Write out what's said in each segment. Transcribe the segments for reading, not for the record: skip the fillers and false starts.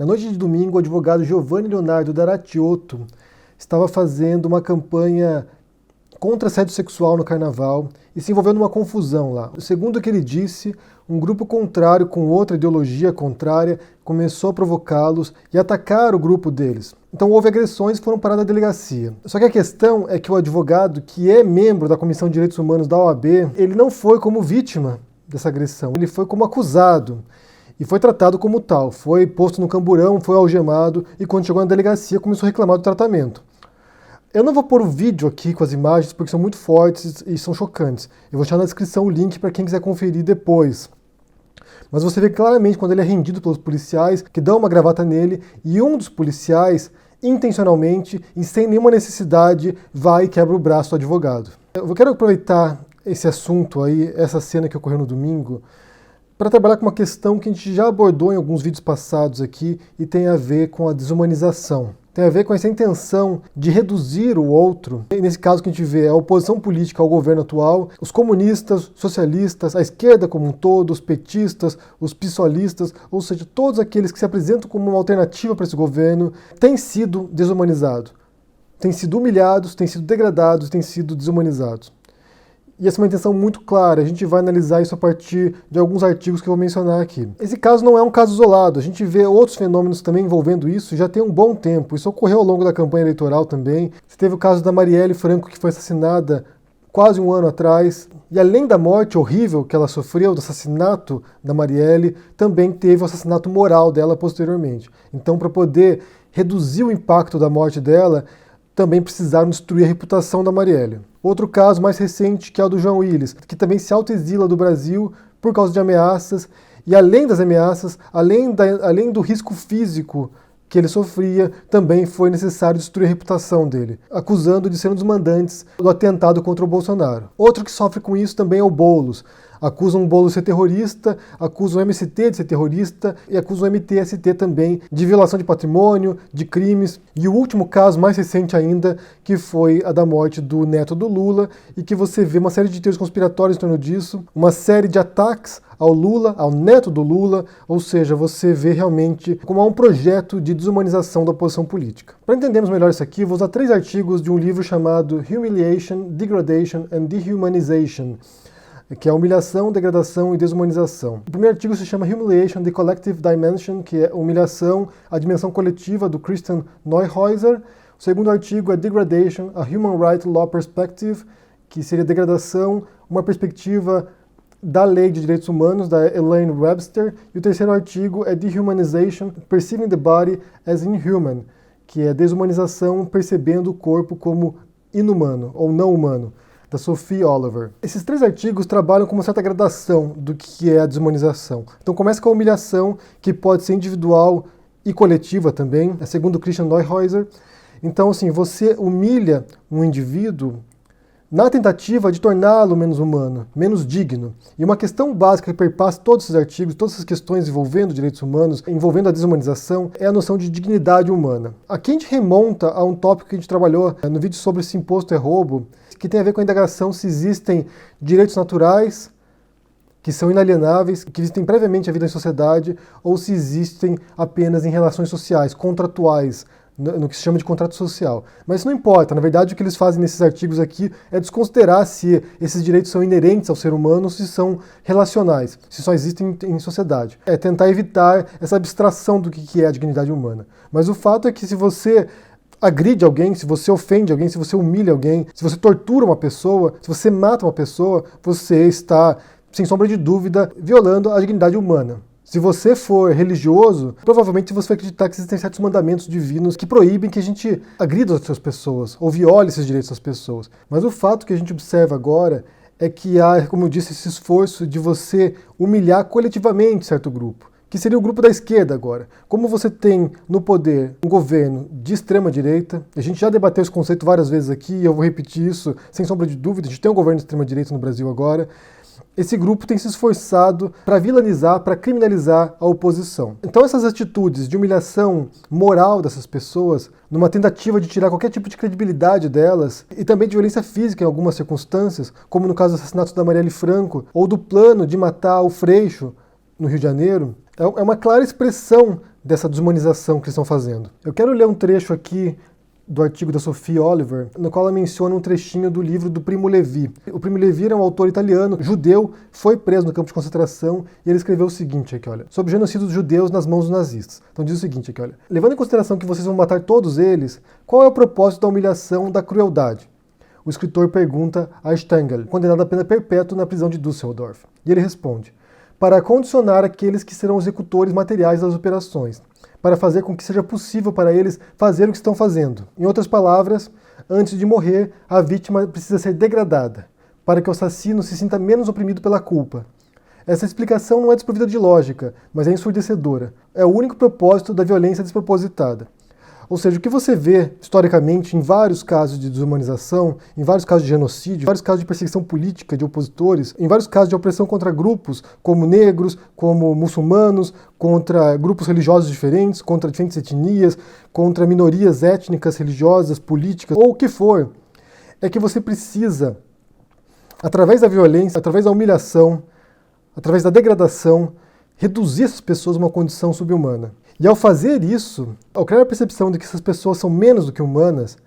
Na noite de domingo, o advogado Giovanni Leonardo Daratiotto estava fazendo uma campanha contra assédio sexual no carnaval e se envolveu numa confusão lá. Segundo o que ele disse, um grupo contrário com outra ideologia contrária começou a provocá-los e atacar o grupo deles. Então houve agressões e foram parar na delegacia. Só que a questão é que o advogado, que é membro da Comissão de Direitos Humanos da OAB, ele não foi como vítima dessa agressão, ele foi como acusado. E foi tratado como tal, foi posto no camburão, foi algemado e quando chegou na delegacia começou a reclamar do tratamento. Eu não vou pôr o vídeo aqui com as imagens porque são muito fortes e são chocantes. Eu vou deixar na descrição o link para quem quiser conferir depois. Mas você vê claramente quando ele é rendido pelos policiais, que dão uma gravata nele, e um dos policiais, intencionalmente e sem nenhuma necessidade, vai e quebra o braço do advogado. Eu quero aproveitar esse assunto aí, essa cena que ocorreu no domingo, para trabalhar com uma questão que a gente já abordou em alguns vídeos passados aqui e tem a ver com a desumanização. Tem a ver com essa intenção de reduzir o outro. E nesse caso que a gente vê a oposição política ao governo atual, os comunistas, socialistas, a esquerda como um todo, os petistas, os pissolistas, ou seja, todos aqueles que se apresentam como uma alternativa para esse governo, têm sido desumanizados, têm sido humilhados, têm sido degradados, têm sido desumanizados. E essa é uma intenção muito clara, a gente vai analisar isso a partir de alguns artigos que eu vou mencionar aqui. Esse caso não é um caso isolado, a gente vê outros fenômenos também envolvendo isso já tem um bom tempo. Isso ocorreu ao longo da campanha eleitoral também. Você teve o caso da Marielle Franco, que foi assassinada quase um ano atrás. E além da morte horrível que ela sofreu, do assassinato da Marielle, também teve o assassinato moral dela posteriormente. Então, para poder reduzir o impacto da morte dela, também precisaram destruir a reputação da Marielle. Outro caso mais recente, que é o do João Willis, que também se autoexila do Brasil por causa de ameaças, e além das ameaças, além do risco físico que ele sofria, também foi necessário destruir a reputação dele, acusando de ser um dos mandantes do atentado contra o Bolsonaro. Outro que sofre com isso também é o Boulos. Acusam o Boulos de ser terrorista, acusam o MST de ser terrorista e acusam o MTST também de violação de patrimônio, de crimes. E o último caso, mais recente ainda, que foi a da morte do neto do Lula e que você vê uma série de teorias conspiratórias em torno disso, uma série de ataques ao Lula, ao neto do Lula, ou seja, você vê realmente como há um projeto de desumanização da oposição política. Para entendermos melhor isso aqui, vou usar 3 artigos de um livro chamado Humiliation, Degradation and Dehumanization, que é humilhação, degradação e desumanização. O primeiro artigo se chama Humiliation, The Collective Dimension, que é humilhação, a dimensão coletiva, do Christian Neuhäuser. O segundo artigo é Degradation, a Human Right Law Perspective, que seria degradação, uma perspectiva da Lei de Direitos Humanos, da Elaine Webster. E o terceiro artigo é Dehumanization, Perceiving the Body as Inhuman, que é desumanização, percebendo o corpo como inumano ou não humano, da Sophie Oliver. Esses 3 artigos trabalham com uma certa gradação do que é a desumanização. Então começa com a humilhação, que pode ser individual e coletiva também, segundo Christian Neuhäuser. Então, assim, você humilha um indivíduo na tentativa de torná-lo menos humano, menos digno. E uma questão básica que perpassa todos esses artigos, todas essas questões envolvendo direitos humanos, envolvendo a desumanização, é a noção de dignidade humana. Aqui a gente remonta a um tópico que a gente trabalhou no vídeo sobre se imposto é roubo, que tem a ver com a indagação se existem direitos naturais que são inalienáveis, que existem previamente à vida em sociedade, ou se existem apenas em relações sociais, contratuais, no que se chama de contrato social. Mas isso não importa, na verdade o que eles fazem nesses artigos aqui é desconsiderar se esses direitos são inerentes ao ser humano ou se são relacionais, se só existem em sociedade. É tentar evitar essa abstração do que é a dignidade humana. Mas o fato é que se você agride alguém, se você ofende alguém, se você humilha alguém, se você tortura uma pessoa, se você mata uma pessoa, você está, sem sombra de dúvida, violando a dignidade humana. Se você for religioso, provavelmente você vai acreditar que existem certos mandamentos divinos que proíbem que a gente agrida as outras pessoas ou viole esses direitos das pessoas. Mas o fato que a gente observa agora é que há, como eu disse, esse esforço de você humilhar coletivamente certo grupo, que seria o grupo da esquerda agora. Como você tem no poder um governo de extrema-direita, a gente já debateu esse conceito várias vezes aqui, e eu vou repetir isso sem sombra de dúvida, a gente tem um governo de extrema-direita no Brasil agora. Esse grupo tem se esforçado para vilanizar, para criminalizar a oposição. Então essas atitudes de humilhação moral dessas pessoas, numa tentativa de tirar qualquer tipo de credibilidade delas, e também de violência física em algumas circunstâncias, como no caso do assassinato da Marielle Franco, ou do plano de matar o Freixo no Rio de Janeiro, é uma clara expressão dessa desumanização que eles estão fazendo. Eu quero ler um trecho aqui do artigo da Sophie Oliver, no qual ela menciona um trechinho do livro do Primo Levi. O Primo Levi era um autor italiano, judeu, foi preso no campo de concentração e ele escreveu o seguinte aqui, olha, sobre o genocídio dos judeus nas mãos dos nazistas. Então diz o seguinte aqui, olha, levando em consideração que vocês vão matar todos eles, qual é o propósito da humilhação, da crueldade? O escritor pergunta a Stengel, condenado a pena perpétua na prisão de Düsseldorf. E ele responde, para condicionar aqueles que serão executores materiais das operações, para fazer com que seja possível para eles fazer o que estão fazendo. Em outras palavras, antes de morrer, a vítima precisa ser degradada, para que o assassino se sinta menos oprimido pela culpa. Essa explicação não é desprovida de lógica, mas é ensurdecedora. É o único propósito da violência despropositada. Ou seja, o que você vê, historicamente, em vários casos de desumanização, em vários casos de genocídio, em vários casos de perseguição política de opositores, em vários casos de opressão contra grupos como negros, como muçulmanos, contra grupos religiosos diferentes, contra diferentes etnias, contra minorias étnicas, religiosas, políticas, ou o que for, é que você precisa, através da violência, através da humilhação, através da degradação, reduzir essas pessoas a uma condição subhumana. E ao fazer isso, ao criar a percepção de que essas pessoas são menos do que humanas,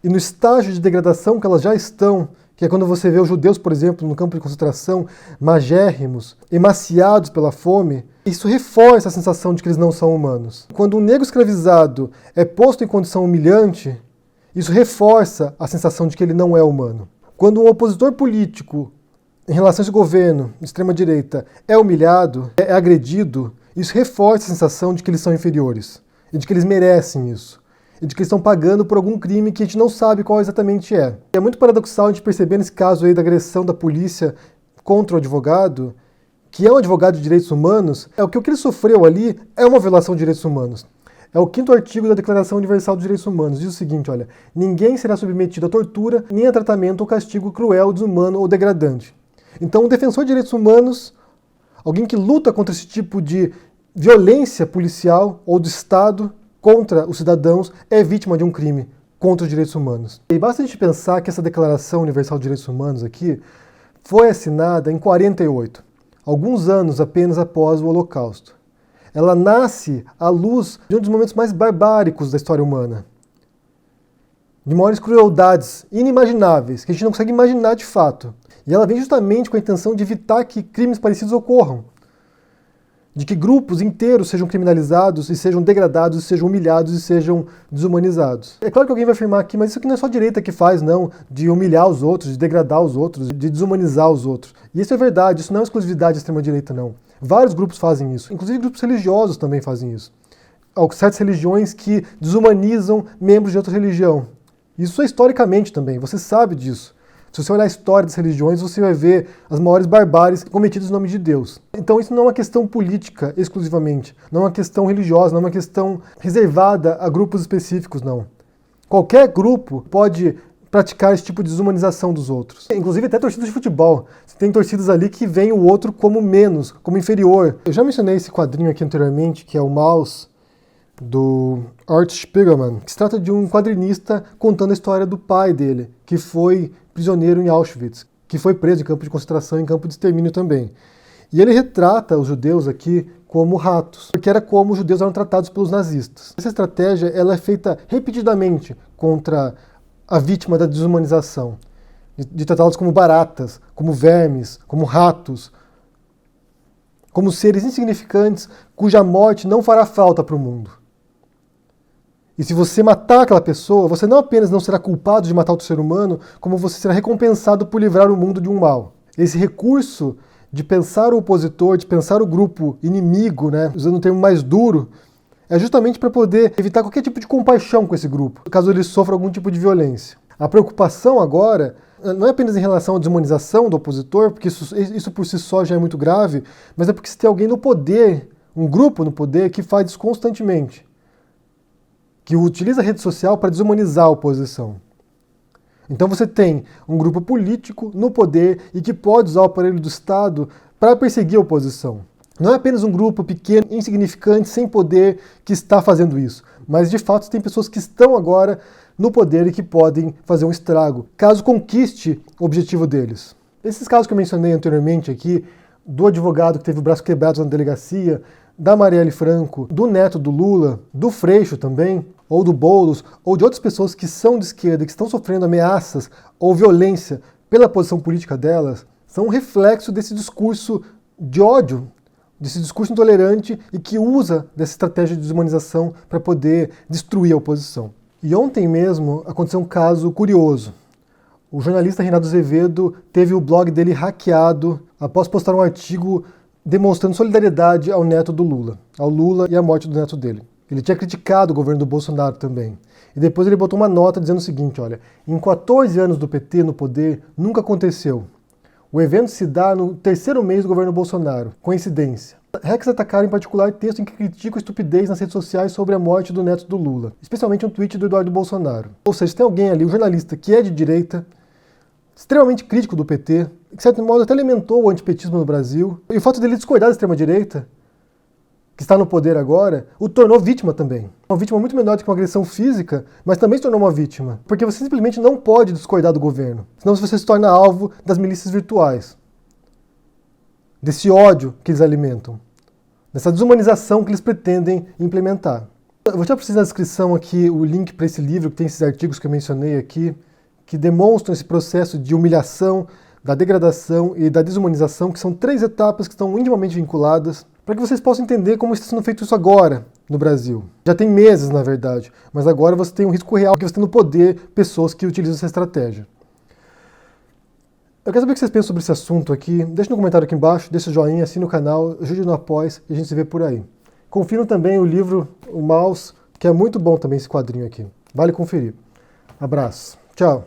e no estágio de degradação que elas já estão, que é quando você vê os judeus, por exemplo, no campo de concentração, magérrimos, emaciados pela fome, isso reforça a sensação de que eles não são humanos. Quando um negro escravizado é posto em condição humilhante, isso reforça a sensação de que ele não é humano. Quando um opositor político, em relação a esse governo de extrema-direita, é humilhado, é agredido, isso reforça a sensação de que eles são inferiores, e de que eles merecem isso, e de que eles estão pagando por algum crime que a gente não sabe qual exatamente é. É muito paradoxal a gente perceber nesse caso aí da agressão da polícia contra o advogado, que é um advogado de direitos humanos, é o que ele sofreu ali é uma violação de direitos humanos. É o 5º artigo da Declaração Universal dos Direitos Humanos. Diz o seguinte, olha, ninguém será submetido a tortura, nem a tratamento ou castigo cruel, desumano ou degradante. Então, um defensor de direitos humanos, alguém que luta contra esse tipo de violência policial ou do Estado contra os cidadãos, é vítima de um crime contra os direitos humanos. E basta a gente pensar que essa Declaração Universal de Direitos Humanos aqui foi assinada em 48, alguns anos apenas após o Holocausto. Ela nasce à luz de um dos momentos mais barbáricos da história humana, de maiores crueldades inimagináveis, que a gente não consegue imaginar de fato. E ela vem justamente com a intenção de evitar que crimes parecidos ocorram, de que grupos inteiros sejam criminalizados e sejam degradados, e sejam humilhados e sejam desumanizados. É claro que alguém vai afirmar aqui, mas isso aqui não é só a direita que faz, não, de humilhar os outros, de degradar os outros, de desumanizar os outros. E isso é verdade, isso não é uma exclusividade da extrema-direita, não. Vários grupos fazem isso, inclusive grupos religiosos também fazem isso. Há certas religiões que desumanizam membros de outra religião. Isso é historicamente também, você sabe disso. Se você olhar a história das religiões, você vai ver as maiores barbáries cometidas em nome de Deus. Então isso não é uma questão política exclusivamente, não é uma questão religiosa, não é uma questão reservada a grupos específicos, não. Qualquer grupo pode praticar esse tipo de desumanização dos outros. Inclusive até torcidas de futebol. Você tem torcidas ali que veem o outro como menos, como inferior. Eu já mencionei esse quadrinho aqui anteriormente, que é o Maus, do Art Spiegelman, que se trata de um quadrinista contando a história do pai dele, que foi prisioneiro em Auschwitz, que foi preso em campo de concentração e em campo de extermínio também. E ele retrata os judeus aqui como ratos, porque era como os judeus eram tratados pelos nazistas. Essa estratégia ela é feita repetidamente contra a vítima da desumanização, de tratá-los como baratas, como vermes, como ratos, como seres insignificantes cuja morte não fará falta para o mundo. E se você matar aquela pessoa, você não apenas não será culpado de matar outro ser humano, como você será recompensado por livrar o mundo de um mal. Esse recurso de pensar o opositor, de pensar o grupo inimigo, né, usando um termo mais duro, é justamente para poder evitar qualquer tipo de compaixão com esse grupo, caso ele sofra algum tipo de violência. A preocupação agora não é apenas em relação à desumanização do opositor, porque isso por si só já é muito grave, mas é porque se tem alguém no poder, um grupo no poder, que faz isso constantemente, que utiliza a rede social para desumanizar a oposição. Então você tem um grupo político no poder e que pode usar o aparelho do Estado para perseguir a oposição. Não é apenas um grupo pequeno, insignificante, sem poder, que está fazendo isso, mas de fato tem pessoas que estão agora no poder e que podem fazer um estrago, caso conquiste o objetivo deles. Esses casos que eu mencionei anteriormente aqui, do advogado que teve o braço quebrado na delegacia, da Marielle Franco, do neto do Lula, do Freixo também, ou do Boulos, ou de outras pessoas que são de esquerda, que estão sofrendo ameaças ou violência pela posição política delas, são um reflexo desse discurso de ódio, desse discurso intolerante e que usa dessa estratégia de desumanização para poder destruir a oposição. E ontem mesmo aconteceu um caso curioso. O jornalista Reinaldo Azevedo teve o blog dele hackeado após postar um artigo demonstrando solidariedade ao neto do Lula, ao Lula e à morte do neto dele. Ele tinha criticado o governo do Bolsonaro também. E depois ele botou uma nota dizendo o seguinte, olha, em 14 anos do PT no poder, nunca aconteceu. O evento se dá no 3º mês do governo Bolsonaro. Coincidência. Hacks atacaram em particular texto em que criticam a estupidez nas redes sociais sobre a morte do neto do Lula, especialmente um tweet do Eduardo Bolsonaro. Ou seja, tem alguém ali, um jornalista que é de direita, extremamente crítico do PT, que de certo modo até alimentou o antipetismo no Brasil, e o fato dele discordar da extrema-direita, que está no poder agora, o tornou vítima também. Uma vítima muito menor do que uma agressão física, mas também se tornou uma vítima. Porque você simplesmente não pode discordar do governo, senão você se torna alvo das milícias virtuais, desse ódio que eles alimentam, dessa desumanização que eles pretendem implementar. Eu vou deixar para vocês na descrição aqui o link para esse livro, que tem esses artigos que eu mencionei aqui, que demonstram esse processo de humilhação, da degradação e da desumanização, que são 3 etapas que estão intimamente vinculadas, para que vocês possam entender como está sendo feito isso agora no Brasil. Já tem meses, na verdade, mas agora você tem um risco real, que você tem no poder pessoas que utilizam essa estratégia. Eu quero saber o que vocês pensam sobre esse assunto aqui. Deixe no comentário aqui embaixo, deixe o joinha, assine o canal, ajude no apoio e a gente se vê por aí. Confiram também o livro O Mouse, que é muito bom também esse quadrinho aqui. Vale conferir. Abraço. Tchau.